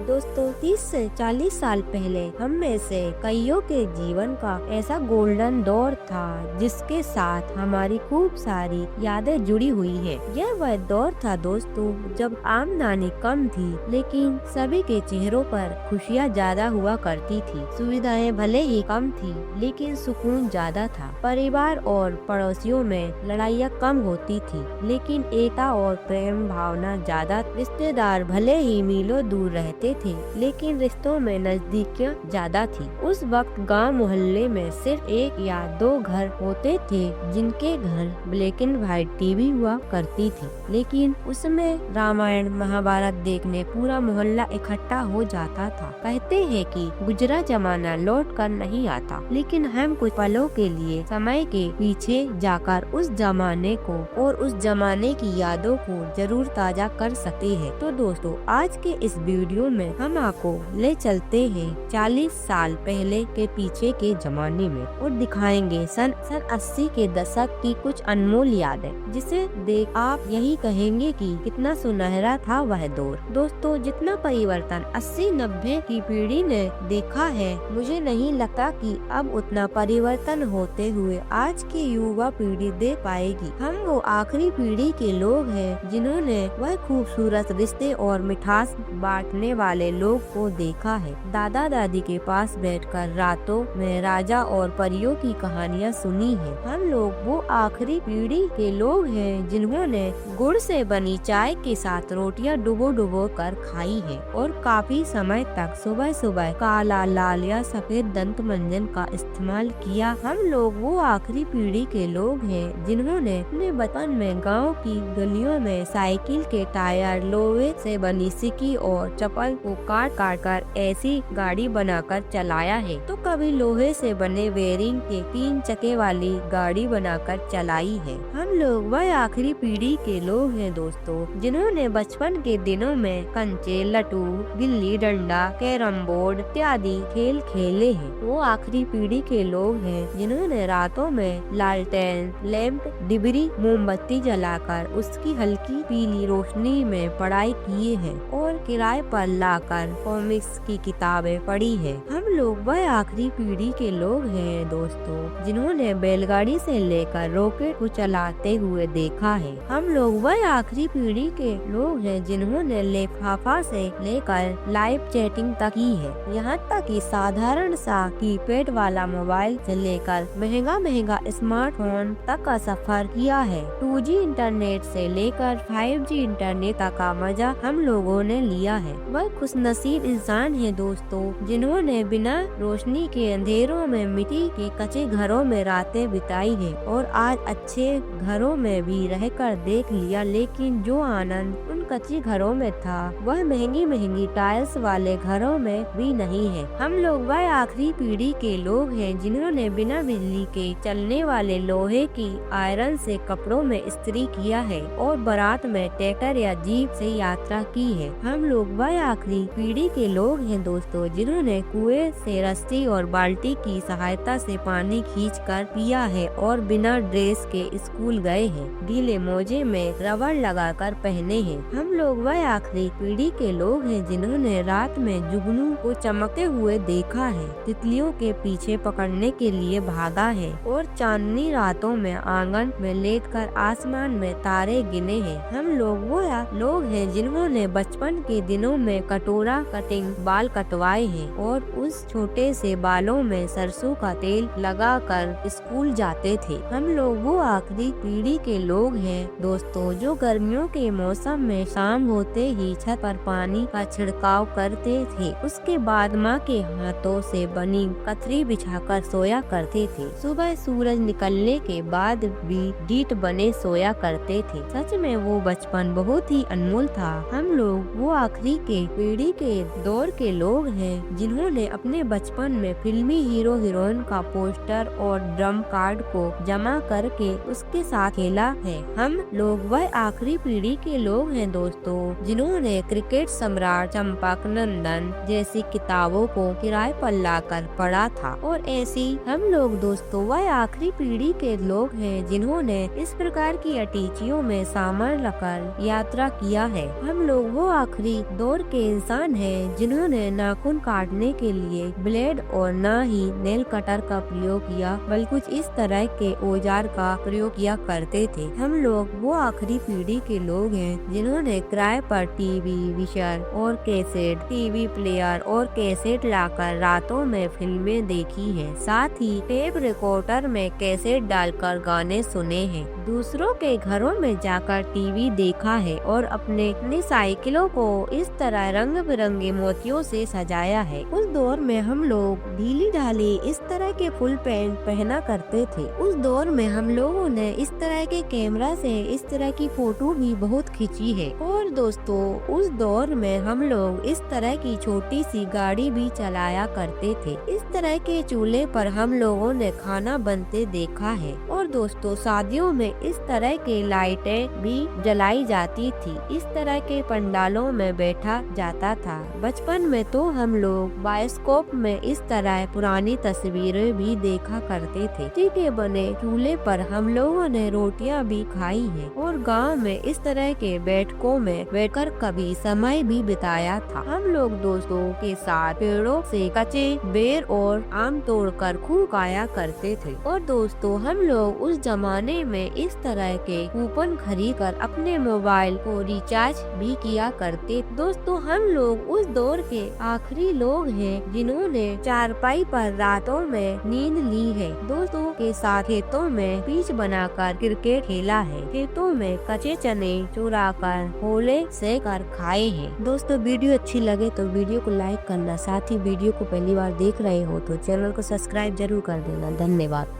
दोस्तों 30 से 40 साल पहले हम में से कईयों के जीवन का ऐसा गोल्डन दौर था जिसके साथ हमारी खूब सारी यादें जुड़ी हुई है। यह वह दौर था दोस्तों जब आमदनी कम थी लेकिन सभी के चेहरों पर खुशियाँ ज्यादा हुआ करती थी। सुविधाएं भले ही कम थी लेकिन सुकून ज्यादा था। परिवार और पड़ोसियों में लड़ाइयाँ कम होती थी लेकिन एकता और प्रेम भावना ज्यादा। रिश्तेदार भले ही मीलों दूर रहते थे लेकिन रिश्तों में नजदीकियाँ ज्यादा थी। उस वक्त गांव मोहल्ले में सिर्फ एक या दो घर होते थे जिनके घर ब्लैक एंड व्हाइट टीवी हुआ करती थी, लेकिन उसमें रामायण महाभारत देखने पूरा मोहल्ला इकट्ठा हो जाता था। कहते हैं कि गुजरा जमाना लौट कर नहीं आता, लेकिन हम कुछ पलों के लिए समय के पीछे जाकर उस जमाने को और उस जमाने की यादों को जरूर ताजा कर सकते हैं। तो दोस्तों आज के इस वीडियो में हम आपको ले चलते हैं 40 साल पहले के पीछे के जमाने में और दिखाएंगे सन 80 के दशक की कुछ अनमोल यादें, जिसे देख आप यही कहेंगे कि कितना सुनहरा था वह दौर। दोस्तों जितना परिवर्तन 80-90 की पीढ़ी ने देखा है, मुझे नहीं लगता कि अब उतना परिवर्तन होते हुए आज की युवा पीढ़ी देख पाएगी। हम वो आखिरी पीढ़ी के लोग हैं जिन्होंने वह खूबसूरत रिश्ते और मिठास बांटने वाले लोग को देखा है। दादा दादी के पास बैठकर रातों में राजा और परियों की कहानियाँ सुनी है। हम लोग वो आखिरी पीढ़ी के लोग हैं जिन्होंने गुड़ से बनी चाय के साथ रोटियां डुबो डुबो कर खाई है और काफी समय तक सुबह सुबह काला लाल या सफेद दंत मंजन का इस्तेमाल किया। हम लोग वो आखिरी पीढ़ी के लोग हैं जिन्होंने अपने बचपन में गाँव की गलियों में साइकिल के टायर, लोहे से बनी सिक्की और चप्पल को काट काट कर ऐसी गाड़ी बनाकर चलाया है, तो कभी लोहे से बने बेरिंग के 3 चक्के वाली गाड़ी बनाकर चलाई है। हम लोग वह आखिरी पीढ़ी के लोग हैं दोस्तों जिन्होंने बचपन के दिनों में कंचे, लट्टू, गिल्ली डंडा, कैरम बोर्ड इत्यादि खेल खेले हैं। वो आखिरी पीढ़ी के लोग हैं जिन्होंने रातों में लालटेन, लैंप, डिबरी, मोमबत्ती जलाकर उसकी हल्की पीली रोशनी में पढ़ाई किए हैं और किराए पर लाकर कॉमिक्स की किताबें पढ़ी है। हम लोग वह आखिरी पीढ़ी के लोग हैं दोस्तों जिन्होंने बैलगाड़ी से लेकर रॉकेट को चलाते हुए देखा है। हम लोग वह आखिरी पीढ़ी के लोग हैं जिन्होंने लिफाफा से लेकर लाइव चैटिंग तक की है। यहाँ तक कि साधारण सा कीपैड वाला मोबाइल से लेकर महंगा महंगा स्मार्टफोन तक का सफर किया है। 2G इंटरनेट से लेकर 5G इंटरनेट तक का मजा हम लोगों ने लिया है। वह खुशनसीब इंसान है दोस्तों जिन्होंने बिना रोशनी के अंधेरों में मिट्टी के कच्चे घरों में रातें बिताई है और आज अच्छे घरों में भी रहकर देख लिया, लेकिन जो आनंद उन कच्चे घरों में था वह महंगी महंगी टाइल्स वाले घरों में भी नहीं है। हम लोग वह आखिरी पीढ़ी के लोग हैं जिन्होंने बिना बिजली के चलने वाले लोहे की आयरन से कपड़ों में इस्त्री किया है और बारात में ट्रैक्टर या जीप से यात्रा की है। हम लोग वह आखिरी पीढ़ी के लोग हैं दोस्तों जिन्होंने कुएं से रस्सी और बाल्टी की सहायता से पानी खींचकर पिया है और बिना ड्रेस के स्कूल गए हैं, गीले मोजे में रबड़ लगाकर पहने हैं। हम लोग वह आखिरी पीढ़ी के लोग हैं जिन्होंने रात में जुगनू को चमकते हुए देखा है, तितलियों के पीछे पकड़ने के लिए भागा है और चांदनी रातों में आंगन में लेटकर आसमान में तारे गिने हैं। हम लोग वो लोग हैं जिन्होंने बचपन के दिनों में कटोरा कटिंग बाल कटवाए हैं और उस छोटे से बालों में सरसों का तेल लगाकर स्कूल जाते थे। हम लोग वो आखिरी पीढ़ी के लोग हैं दोस्तों जो गर्मियों के मौसम में शाम होते ही छत पर पानी का छिड़काव करते थे। उसके बाद माँ के हाथों से बनी कतरी बिछाकर सोया करते थे। सुबह सूरज निकलने के बाद भी डीट बने सोया करते थे। सच में वो बचपन बहुत ही अनमोल था। हम लोग वो आखिरी के पीढ़ी के दौर के लोग हैं जिन्होंने अपने बचपन में फिल्मी हीरो हीरोइन का पोस्टर और ड्रम कार्ड को जमा करके उसके साथ खेला है। हम लोग वह आखिरी पीढ़ी के लोग हैं दोस्तों जिन्होंने क्रिकेट सम्राट चंपक नंदन जैसी किताबों को किराए पर लाकर पढ़ा था। और ऐसी हम लोग दोस्तों वह आखिरी पीढ़ी के लोग हैं जिन्होंने इस प्रकार की अटैचियों में सामान रखकर यात्रा किया है। हम लोग वो आखिरी दौर के इंसान हैं जिन्होंने नाखून काटने के लिए ब्लेड और न ही नेल कटर का प्रयोग किया बल्कि कुछ इस तरह के औजार का प्रयोग किया करते थे। हम लोग वो आखिरी पीढ़ी के लोग हैं जिन्होंने किराए पर टीवी, विशर और कैसेट, टीवी प्लेयर और कैसेट लाकर रातों में फिल्में देखी है। साथ ही टेप रिकॉर्डर में कैसेट डालकर गाने सुने हैं। दूसरों के घरों में जाकर टीवी देखा है और अपनी साइकिलों को इस तरह रंग बिरंगे मोतियों से सजाया है। उस दौर में हम लोग ढीली ढाली इस तरह के फुल पैंट पहना करते थे। उस दौर में हम लोगों ने इस तरह के कैमरा से इस तरह की फोटो भी बहुत खींची है। और दोस्तों उस दौर में हम लोग इस तरह की छोटी सी गाड़ी भी चलाया करते थे। इस तरह के चूल्हे पर हम लोगों ने खाना बनते देखा है। और दोस्तों शादियों में इस तरह के लाइटें भी जलाई जाती थी। इस तरह के पंडालों में बैठा जाता था। बचपन में तो हम लोग बायोस्कोप में इस तरह पुरानी तस्वीरें भी देखा करते थे। मिट्टी के बने चूल्हे पर हम लोगों ने रोटियां भी खाई हैं और गांव में इस तरह के बैठकों में बैठकर कभी समय भी बिताया था। हम लोग दोस्तों के साथ पेड़ों से कच्चे बेर और आम तोड़कर खूब खाया करते थे। और दोस्तों हम लोग उस जमाने में इस तरह के कूपन खरीद कर अपने मोबाइल को रिचार्ज भी किया करते। दोस्तों हम लोग उस दौर के आखिरी लोग हैं जिन्होंने चारपाई पर रातों में नींद ली है। दोस्तों के साथ खेतों में पिच बनाकर क्रिकेट खेला है। खेतों में कच्चे चने चुराकर होले से कर खाए हैं। दोस्तों वीडियो अच्छी लगे तो वीडियो को लाइक करना, साथ ही वीडियो को पहली बार देख रहे हो तो चैनल को सब्सक्राइब जरूर कर देना। धन्यवाद।